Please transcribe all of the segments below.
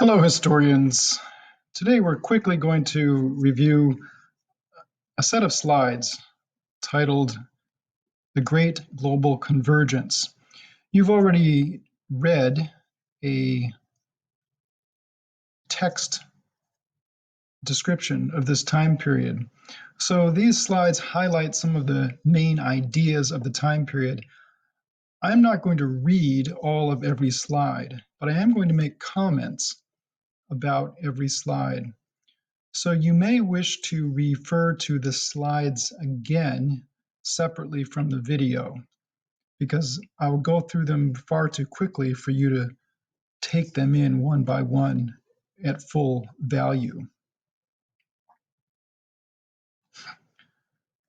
Hello, historians. Today we're quickly going to review a set of slides titled The Great Global Convergence. You've already read a text description of this time period. So these slides highlight some of the main ideas of the time period. I'm not going to read all of every slide, but I am going to make comments about every slide. So you may wish to refer to the slides again separately from the video, because I will go through them far too quickly for you to take them in one by one at full value.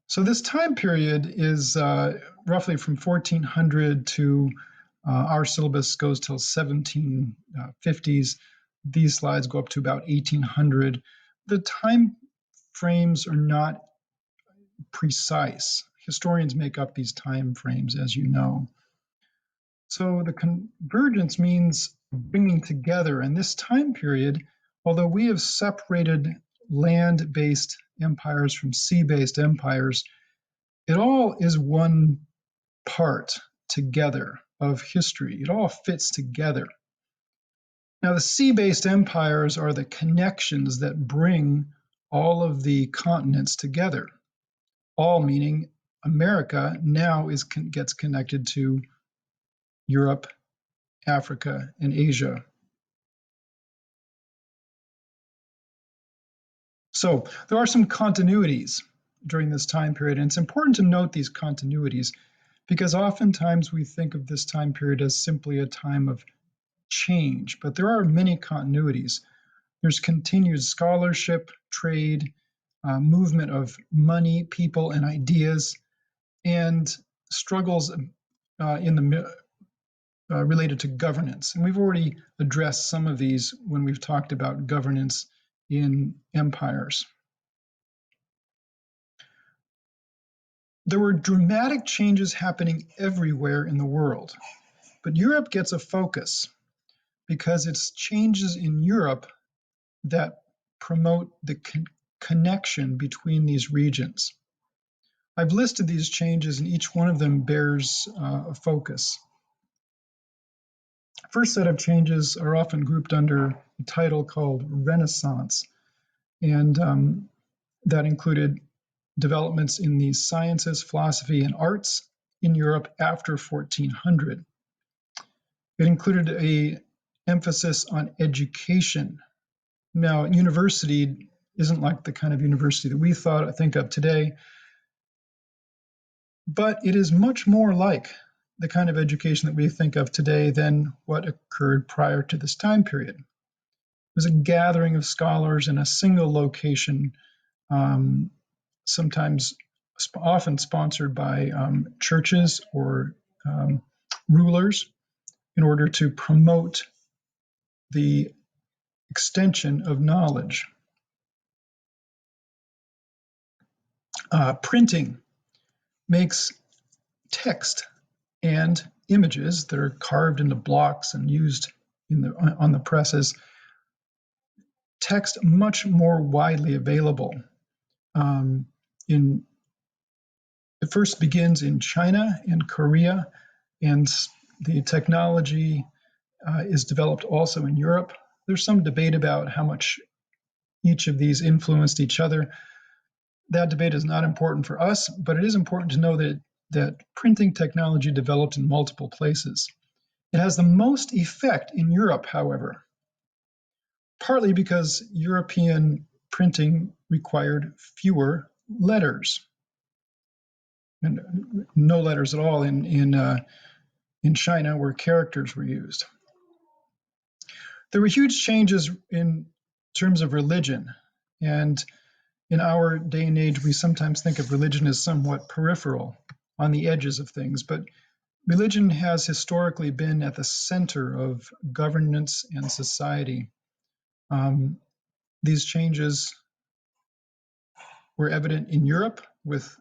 So this time period is roughly from 1400 to our syllabus goes till 1750s. These slides go up to about 1800. The time frames are not precise. Historians make up these time frames, as you know. So the convergence means bringing together. And this time period, although we have separated land-based empires from sea-based empires, it all is one part together of history. It all fits together. Now, the sea-based empires are the connections that bring all of the continents together. All meaning America now gets connected to Europe, Africa, and Asia. So there are some continuities during this time period, and it's important to note these continuities because oftentimes we think of this time period as simply a time of change, but there are many continuities. There's continued scholarship, trade, movement of money, people, and ideas, and struggles related to governance. And we've already addressed some of these when we've talked about governance in empires. There were dramatic changes happening everywhere in the world, but Europe gets a focus because it's changes in Europe that promote the connection between these regions. I've listed these changes and each one of them bears a focus. First set of changes are often grouped under a title called Renaissance, and that included developments in the sciences, philosophy, and arts in Europe after 1400. It included an emphasis on education. Now, university isn't like the kind of university that we think of today, but it is much more like the kind of education that we think of today than what occurred prior to this time period. It was a gathering of scholars in a single location, often sponsored by churches or rulers in order to promote the extension of knowledge. Printing makes text and images that are carved into blocks and used on the presses, text much more widely available. It first begins in China and Korea, and the technology is developed also in Europe. There's some debate about how much each of these influenced each other. That debate is not important for us, but it is important to know that printing technology developed in multiple places. It has the most effect in Europe, however, partly because European printing required fewer letters, and no letters at all in China, where characters were used. There were huge changes in terms of religion, and in our day and age, we sometimes think of religion as somewhat peripheral, on the edges of things, but religion has historically been at the center of governance and society. These changes were evident in Europe with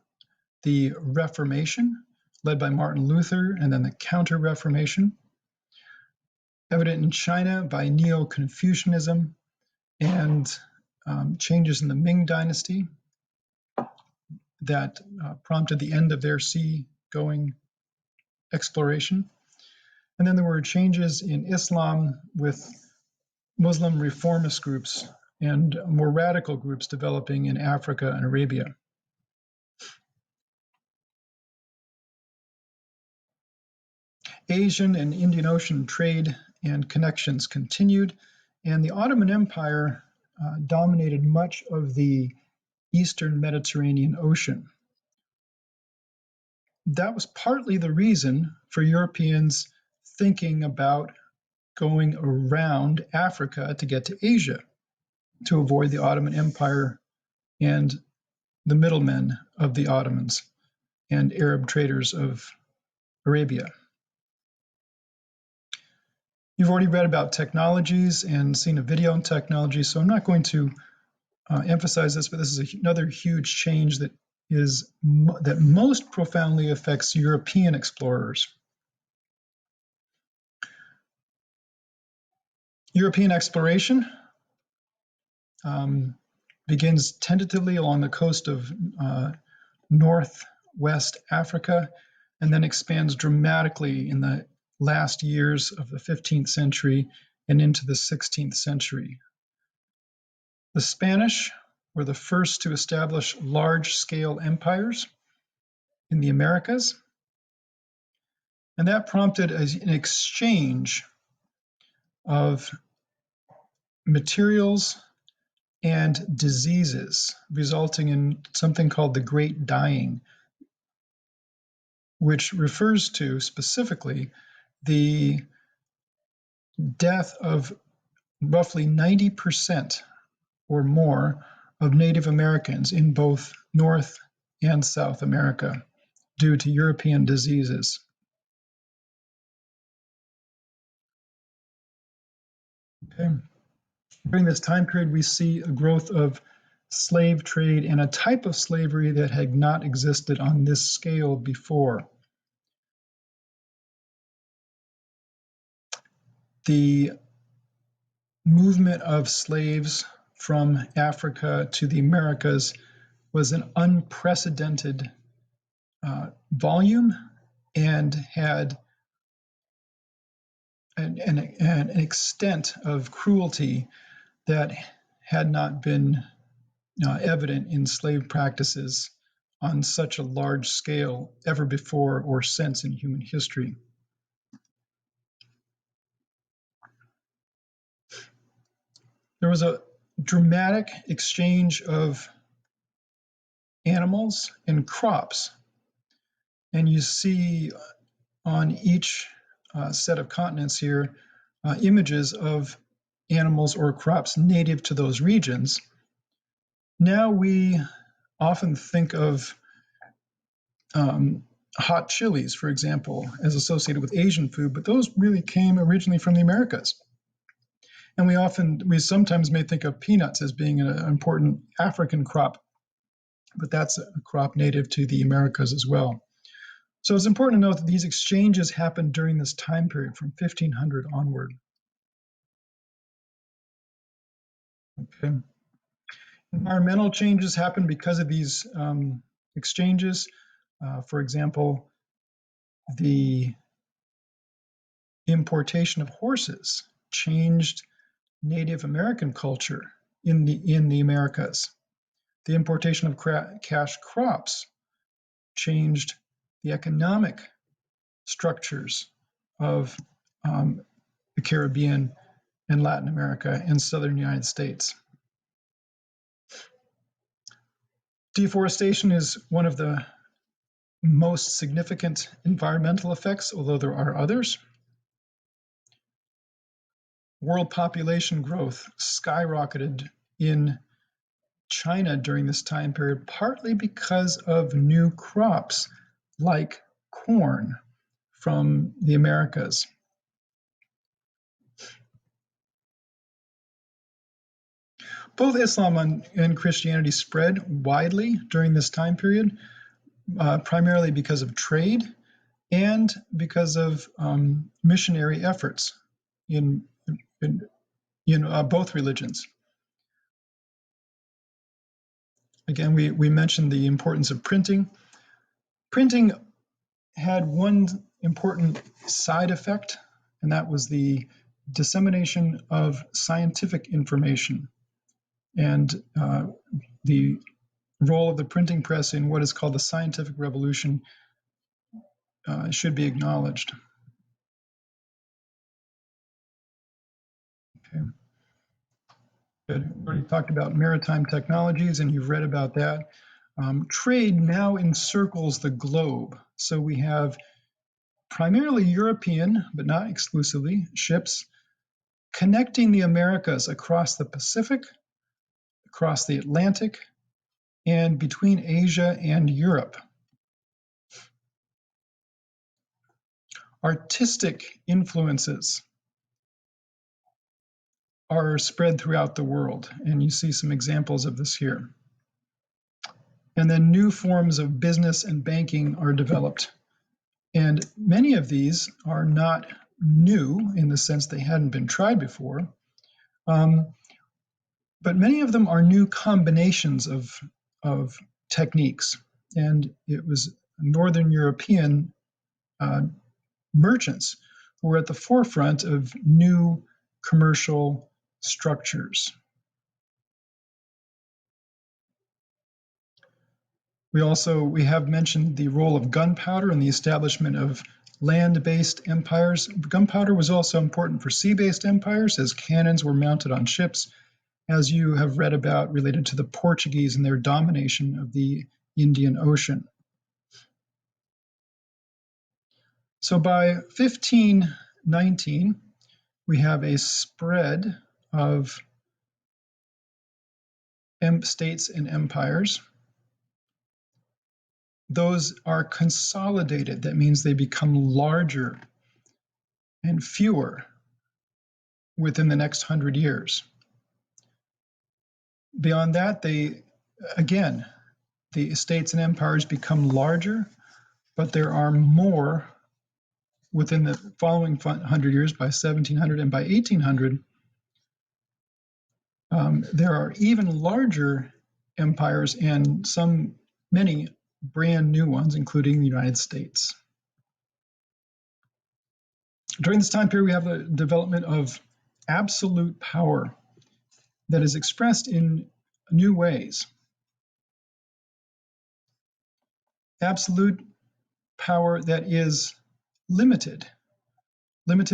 the Reformation, led by Martin Luther, and then the Counter-Reformation. evident in China by Neo-Confucianism and changes in the Ming Dynasty that prompted the end of their sea-going exploration. And then there were changes in Islam with Muslim reformist groups and more radical groups developing in Africa and Arabia. Asian and Indian Ocean trade and connections continued, and the Ottoman Empire dominated much of the Eastern Mediterranean Ocean. That was partly the reason for Europeans thinking about going around Africa to get to Asia to avoid the Ottoman Empire and the middlemen of the Ottomans and Arab traders of Arabia. You've already read about technologies and seen a video on technology, so I'm not going to emphasize this, but this is another huge change that most profoundly affects European explorers. European exploration begins tentatively along the coast of northwest Africa and then expands dramatically in the last years of the 15th century and into the 16th century. The Spanish were the first to establish large-scale empires in the Americas, and that prompted an exchange of materials and diseases, resulting in something called the Great Dying, which refers to specifically the death of roughly 90% or more of Native Americans in both North and South America due to European diseases. Okay. During this time period, we see a growth of slave trade and a type of slavery that had not existed on this scale before. The movement of slaves from Africa to the Americas was an unprecedented volume and had an extent of cruelty that had not been evident in slave practices on such a large scale ever before or since in human history. There was a dramatic exchange of animals and crops, and you see on each set of continents here images of animals or crops native to those regions. Now we often think of hot chilies, for example, as associated with Asian food, but those really came originally from the Americas. And we sometimes may think of peanuts as being an important African crop, but that's a crop native to the Americas as well. So it's important to note that these exchanges happened during this time period from 1500 onward. Okay. Environmental changes happen because of these exchanges. For example, the importation of horses changed Native American culture in the Americas. The importation of cash crops changed the economic structures of the Caribbean and Latin America and southern United States. Deforestation is one of the most significant environmental effects, although there are others. World population growth skyrocketed in China during this time period, partly because of new crops like corn from the Americas. Both Islam and Christianity spread widely during this time period, primarily because of trade and because of missionary efforts in, in, both religions. Again, we mentioned the importance of printing. Printing had one important side effect, and that was the dissemination of scientific information. And the role of the printing press in what is called the scientific revolution should be acknowledged. Okay. Good. We already talked about maritime technologies, and you've read about that. Trade now encircles the globe. So we have primarily European, but not exclusively, ships connecting the Americas across the Pacific, across the Atlantic, and between Asia and Europe. Artistic influences are spread throughout the world, and you see some examples of this here. And then new forms of business and banking are developed. And many of these are not new in the sense they hadn't been tried before, but many of them are new combinations of techniques. And it was Northern European merchants who were at the forefront of new commercial structures. We have mentioned the role of gunpowder in the establishment of land-based empires. Gunpowder was also important for sea-based empires, as cannons were mounted on ships, as you have read about related to the Portuguese and their domination of the Indian Ocean. So by 1519, we have a spread of states and empires. Those are consolidated. That means they become larger and fewer within the next 100 years. Beyond that, the states and empires become larger, but there are more within the following 100 years. By 1700 and by 1800, there are even larger empires and many brand new ones, including the United States. During this time period, we have the development of absolute power that is expressed in new ways. Absolute power that is limited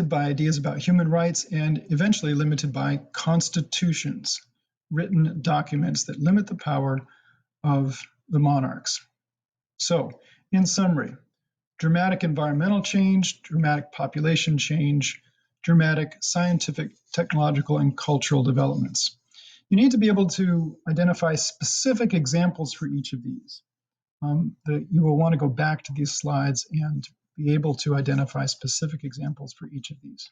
by ideas about human rights, and eventually limited by constitutions, written documents that limit the power of the monarchs. So, in summary, dramatic environmental change, dramatic population change, dramatic scientific, technological, and cultural developments. You need to be able to identify specific examples for each of these. You will want to go back to these slides and be able to identify specific examples for each of these.